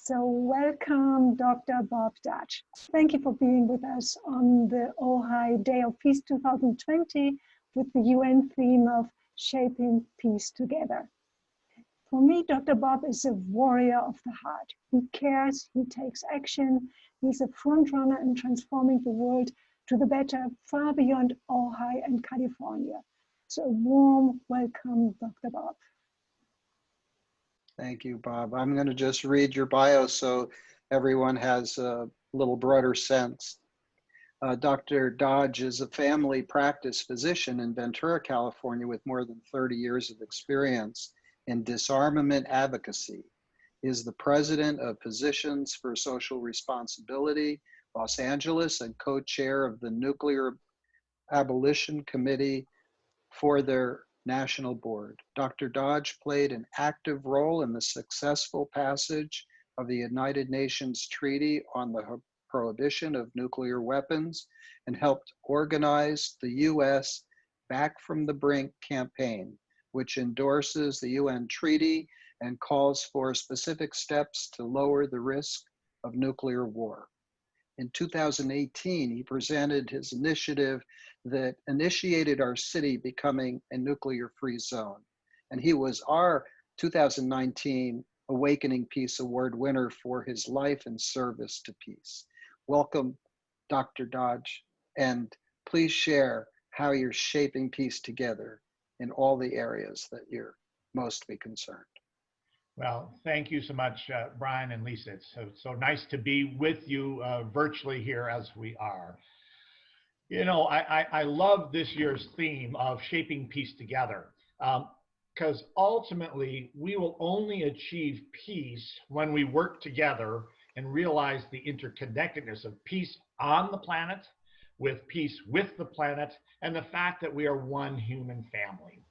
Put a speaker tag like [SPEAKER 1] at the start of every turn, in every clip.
[SPEAKER 1] So welcome, Dr. Bob Dutch. Thank you for being with us on the Ojai Day of Peace 2020 with the UN theme of Shaping Peace Together. For me, Dr. Bob is a warrior of the heart. He cares, he takes action. He's a front runner in transforming the world to the better, far beyond Ojai and California. So a warm welcome, Dr. Bob.
[SPEAKER 2] Thank you, Bob. I'm going to just read your bio so everyone has a little broader sense. Dr. Dodge is a family practice physician in Ventura, California, with more than 30 years of experience in disarmament advocacy. He is the president of Physicians for Social Responsibility, Los Angeles, and co-chair of the Nuclear Abolition Committee for their national board. Dr. Dodge played an active role in the successful passage of the United Nations Treaty on the Prohibition of Nuclear Weapons and helped organize the U.S. Back from the Brink campaign, which endorses the UN treaty and calls for specific steps to lower the risk of nuclear war. In 2018, he presented his initiative that initiated our city becoming a nuclear-free zone. And he was our 2019 Awakening Peace Award winner for his life and service to peace. Welcome, Dr. Dodge, and please share how you're shaping peace together in all the areas that you're mostly concerned.
[SPEAKER 3] Well, thank you so much, Brian and Lisa. It's so nice to be with you virtually here as we are. You know, I love this year's theme of shaping peace together, because ultimately we will only achieve peace when we work together and realize the interconnectedness of peace on the planet, with peace with the planet, and the fact that we are one human family.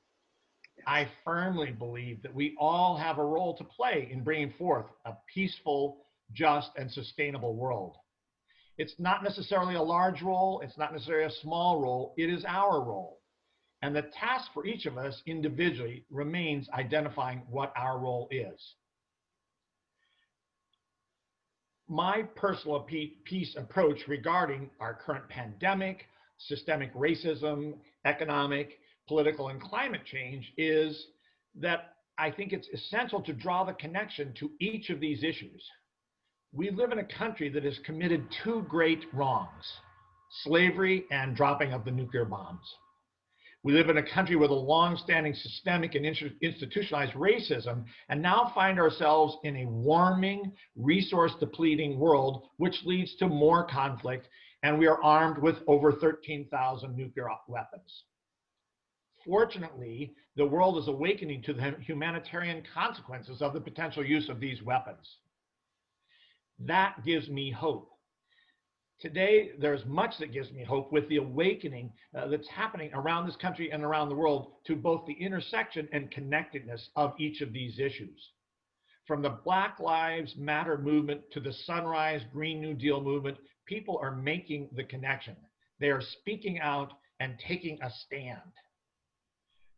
[SPEAKER 3] I firmly believe that we all have a role to play in bringing forth a peaceful, just, and sustainable world. It's not necessarily a large role, it's not necessarily a small role, it is our role. And the task for each of us individually remains identifying what our role is. My personal peace approach regarding our current pandemic, systemic racism, economic, political, and climate change is that I think it's essential to draw the connection to each of these issues. We live in a country that has committed two great wrongs: slavery and dropping of the nuclear bombs. We live in a country with a long-standing systemic and institutionalized racism, and now find ourselves in a warming, resource-depleting world, which leads to more conflict, and we are armed with over 13,000 nuclear weapons. Fortunately, the world is awakening to the humanitarian consequences of the potential use of these weapons. That gives me hope. Today, there's much that gives me hope with the awakening that's happening around this country and around the world to both the intersection and connectedness of each of these issues. From the Black Lives Matter movement to the Sunrise Green New Deal movement, people are making the connection. They are speaking out and taking a stand.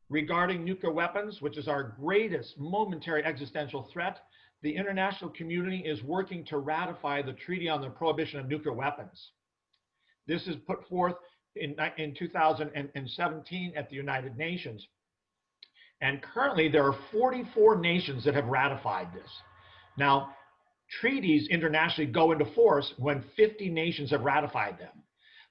[SPEAKER 3] Regarding nuclear weapons, which is our greatest momentary existential threat, the international community is working to ratify the Treaty on the Prohibition of Nuclear Weapons. This is put forth in 2017 at the United Nations. And currently there are 44 nations that have ratified this. Now, treaties internationally go into force when 50 nations have ratified them.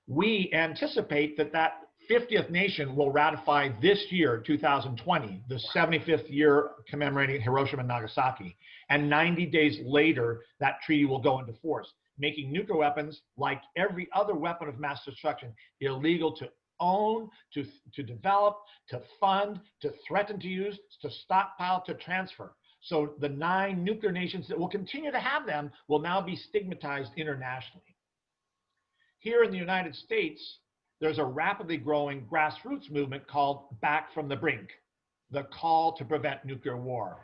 [SPEAKER 3] We anticipate that that 50th nation will ratify this year, 2020, the 75th year commemorating Hiroshima and Nagasaki. And 90 days later, that treaty will go into force, making nuclear weapons, like every other weapon of mass destruction, illegal to own, to develop, to fund, to threaten to use, to stockpile, to transfer. So the 9 nuclear nations that will continue to have them will now be stigmatized internationally. Here in the United States, there's a rapidly growing grassroots movement called Back from the Brink, the call to prevent nuclear war.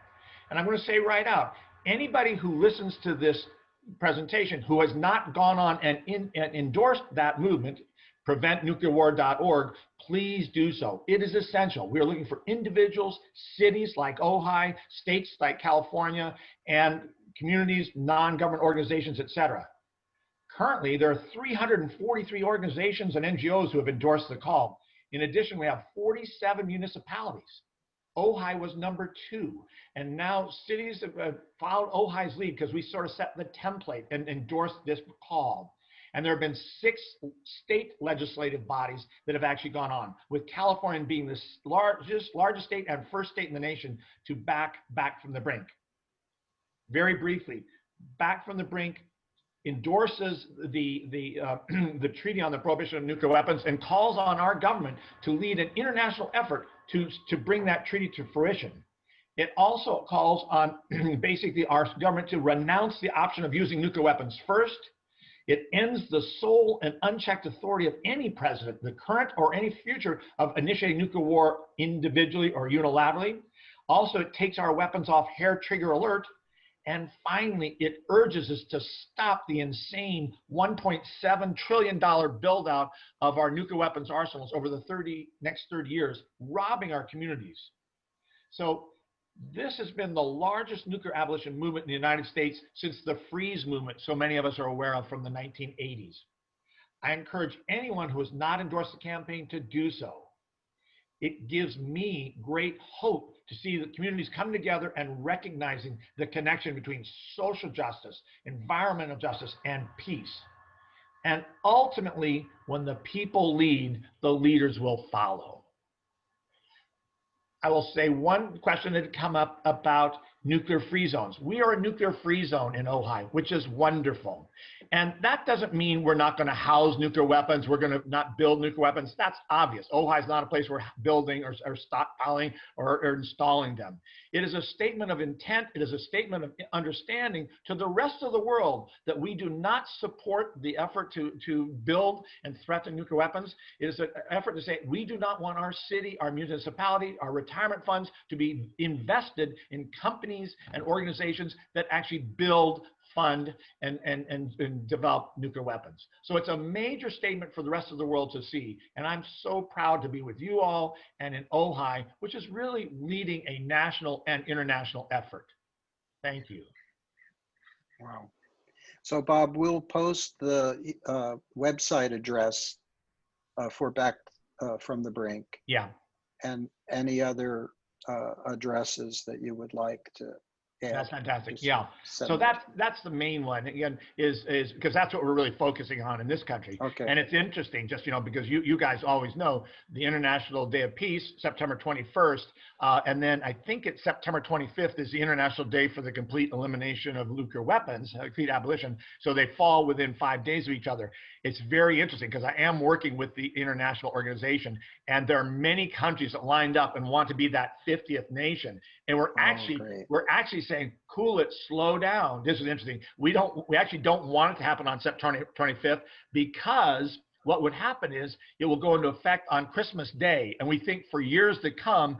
[SPEAKER 3] And I'm going to say right out, anybody who listens to this presentation who has not gone on and endorsed that movement, preventnuclearwar.org, please do so. It is essential. We are looking for individuals, cities like Ojai, states like California, and communities, non-government organizations, etc. Currently, there are 343 organizations and NGOs who have endorsed the call. In addition, we have 47 municipalities. Ojai was number 2. And now cities have followed Ojai's lead because we sort of set the template and endorsed this call. And there have been 6 state legislative bodies that have actually gone on, with California being the largest state and first state in the nation to back from the brink. Very briefly, Back from the Brink endorses the Treaty on the Prohibition of Nuclear Weapons and calls on our government to lead an international effort to bring that treaty to fruition. It also calls on basically our government to renounce the option of using nuclear weapons first. It ends the sole and unchecked authority of any president, the current or any future, of initiating nuclear war individually or unilaterally. Also, it takes our weapons off hair trigger alert. And finally, it urges us to stop the insane $1.7 trillion build out of our nuclear weapons arsenals over the next 30 years, robbing our communities. So this has been the largest nuclear abolition movement in the United States since the freeze movement, so many of us are aware of, from the 1980s. I encourage anyone who has not endorsed the campaign to do so. It gives me great hope to see the communities come together and recognizing the connection between social justice, environmental justice, and peace. And ultimately, when the people lead, the leaders will follow. I will say one question that had come up about nuclear free zones. We are a nuclear free zone in Ojai, which is wonderful. And that doesn't mean we're not going to house nuclear weapons. We're going to not build nuclear weapons. That's obvious. Ojai is not a place we're building or stockpiling or installing them. It is a statement of intent. It is a statement of understanding to the rest of the world that we do not support the effort to build and threaten nuclear weapons. It is an effort to say we do not want our city, our municipality, our retirement funds to be invested in companies and organizations that actually build, fund, and develop nuclear weapons. So it's a major statement for the rest of the world to see. And I'm so proud to be with you all and in Ojai, which is really leading a national and international effort. Thank you.
[SPEAKER 2] Wow. So Bob, we'll post the website address for Back from the Brink.
[SPEAKER 3] Yeah.
[SPEAKER 2] And any other addresses that you would like to add.
[SPEAKER 3] That's fantastic. Yeah. So that's the main one. Again, is because that's what we're really focusing on in this country.
[SPEAKER 2] Okay.
[SPEAKER 3] And it's interesting, just because you guys always know the International Day of Peace, September 21st, and then I think it's September 25th is the International Day for the Complete Elimination of Nuclear Weapons, complete abolition. So they fall within 5 days of each other. It's very interesting because I am working with the international organization, and there are many countries that lined up and want to be that 50th nation. And we're actually saying, cool it, slow down. This is interesting. We actually don't want it to happen on September 25th because what would happen is it will go into effect on Christmas Day. And we think for years to come,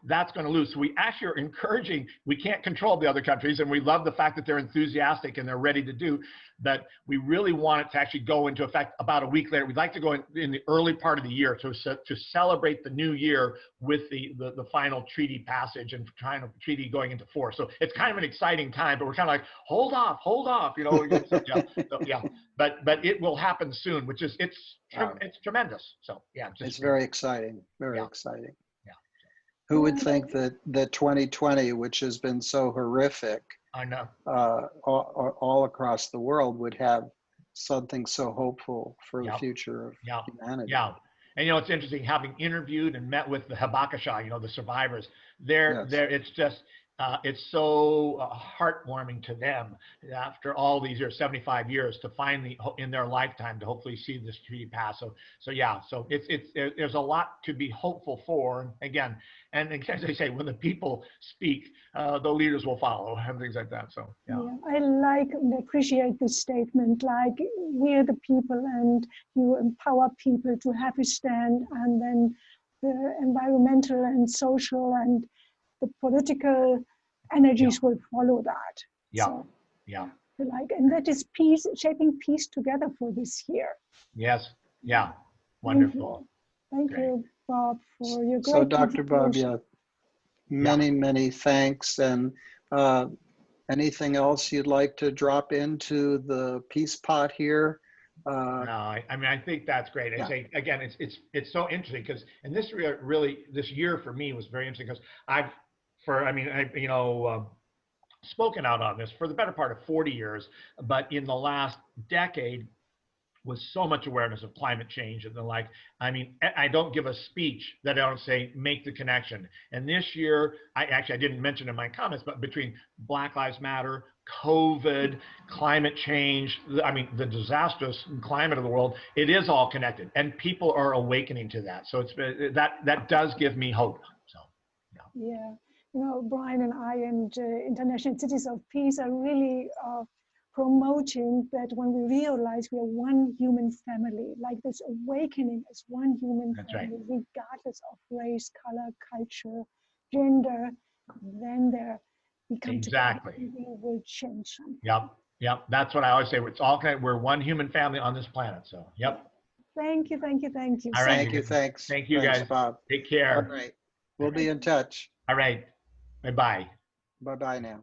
[SPEAKER 3] that's going to lose. So we actually are encouraging, we can't control the other countries, and we love the fact that they're enthusiastic and they're ready to do, but we really want it to actually go into effect about a week later. We'd like to go in the early part of the year to celebrate the new year with the final treaty passage and trying to treaty going into force. So it's kind of an exciting time, but we're kind of like, hold off, yeah. But it will happen soon, which is, it's tremendous. So yeah.
[SPEAKER 2] It's very exciting, very exciting.
[SPEAKER 3] Yeah.
[SPEAKER 2] Who would think that 2020, which has been so horrific,
[SPEAKER 3] I know,
[SPEAKER 2] all across the world, would have something so hopeful for the future of humanity.
[SPEAKER 3] Yeah. And it's interesting, having interviewed and met with the Habakasha, the survivors, it's just, it's so heartwarming to them after all these years, 75 years, to finally in their lifetime to hopefully see this treaty pass. So there's a lot to be hopeful for. Again, and as I say, when the people speak, the leaders will follow and things like that. So yeah.
[SPEAKER 1] I like and appreciate this statement. Like, we're the people, and you empower people to have a stand, and then the environmental and social and the political energies will follow that.
[SPEAKER 3] Yeah.
[SPEAKER 1] So,
[SPEAKER 3] yeah.
[SPEAKER 1] And that is peace, shaping peace together for this year.
[SPEAKER 3] Yes. Yeah. Wonderful.
[SPEAKER 1] Thank you, Bob, for your great
[SPEAKER 2] So Dr. Bob, many thanks. And Anything else you'd like to drop into the peace pot here?
[SPEAKER 3] No, I mean, I think that's great. I say again, it's so interesting because, and this really this year for me was very interesting because I've spoken out on this for the better part of 40 years, but in the last decade was so much awareness of climate change and the like. I mean, I don't give a speech that I don't say, make the connection. And this year, I didn't mention in my comments, but between Black Lives Matter, COVID, climate change, I mean, the disastrous climate of the world, it is all connected and people are awakening to that. So it's that does give me hope. So,
[SPEAKER 1] yeah. You know, Brian and I and International Cities of Peace are really promoting that when we realize we are one human family, like this awakening as one human family, regardless of race, color, culture, gender, then we come together and we will change something.
[SPEAKER 3] Yep. That's what I always say. It's all connected. We're one human family on this planet. So,
[SPEAKER 1] Thank you.
[SPEAKER 3] All right.
[SPEAKER 2] Thanks.
[SPEAKER 3] Thank you,
[SPEAKER 2] Thanks,
[SPEAKER 3] guys.
[SPEAKER 2] Bob.
[SPEAKER 3] Take care.
[SPEAKER 2] All right. We'll be in touch.
[SPEAKER 3] All right. Bye-bye.
[SPEAKER 2] Bye-bye now.